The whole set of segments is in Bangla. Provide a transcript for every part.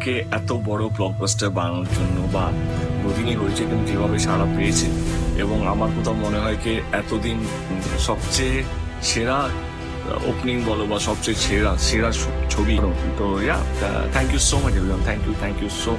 দেবকে এত বড় ব্লকবাস্টার বানানোর জন্য বা দুদিনই হয়েছে কিন্তু যেভাবে সাড়া পেয়েছে এবং আমার কোথাও মনে হয় কি এতদিন সবচেয়ে সেরা ওপেনিং বলো বা সবচেয়ে সেরা সেরা ছবি। তো thank you so much everyone, thank you so.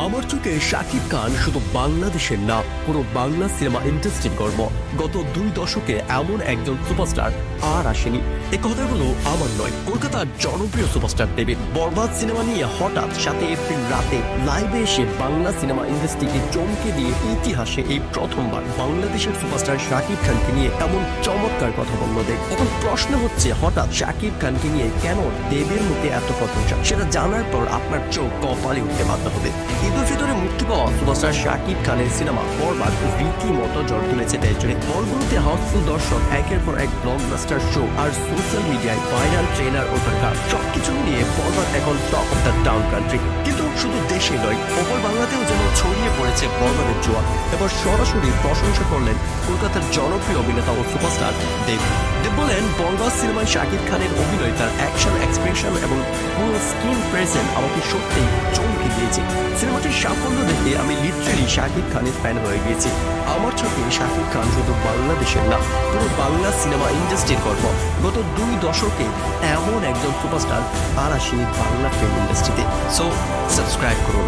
আমার চোখে শাকিব খান শুধু বাংলাদেশের না, পুরো বাংলা সিনেমা ইন্ডাস্ট্রির গর্ব। গত 2 দশকে এমন একজন সুপারস্টার আর আসেনি। এই কথাগুলো আমার নয়, কলকাতার জনপ্রিয় সুপারস্টার দেবের। বরবাদ সিনেমা নিয়ে হঠাৎ 7 এপ্রিল রাতে লাইভে এসে বাংলা সিনেমা ইন্ডাস্ট্রিকে চমকে দিয়ে ইতিহাসে এই প্রথমবার বাংলাদেশের সুপারস্টার শাকিব খানকে নিয়ে এমন চমৎকার কথা বলল দেব। এখন প্রশ্ন হচ্ছে, হঠাৎ শাকিব খানকে নিয়ে কেন দেবের মুখে এত প্রশংসা? সেটা জানার পর আপনার চোখ কপালে উঠতে বাধ্য হবে। ঈদুল ফিতরে মুক্তি পাওয়া সুপারস্টার শাকিব খানের সিনেমা বরবাদ রীতিমতো জ্বর তুলেছে দেশ জুড়ে। হলগুলোতে হাউসফুল দর্শক, একের পর এক ব্লকবাস্টার শো আর সোশ্যাল মিডিয়ায় ভাইরাল ট্রেলার ও গান, সবকিছু নিয়ে বরবাদ এখন top of the town country. কিন্তু শুধু দেশে নয়, ওপর বাংলাতেও যেন ছড়িয়ে পড়েছে বরবাদের জোয়ার। এবার সরাসরি প্রশংসা করলেন কলকাতার জনপ্রিয় অভিনেতা ও সুপারস্টার দেব। দেব বলেন, বরবাদ সিনেমায় শাকিব খানের অভিনয়, তার অ্যাকশন, এক্সপ্রেশন এবং পুরো স্ক্রিন প্রেজেন্ট আমাকে সত্যিই চমকে দিয়েছে। সিনেমাটির সাফল্য দেখে আমি লিটারেলি শাকিব খানের ফ্যান হয়ে গিয়েছি। আমার চোখে শাকিব খান শুধু বাংলাদেশের না, পুরো বাংলা সিনেমা ইন্ডাস্ট্রির গর্ব। গত 2 দশকে এমন একজন সুপারস্টার আর আসেনি বাংলা ফিল্ম ইন্ডাস্ট্রিতে। সো সাবস্ক্রাইব করুন।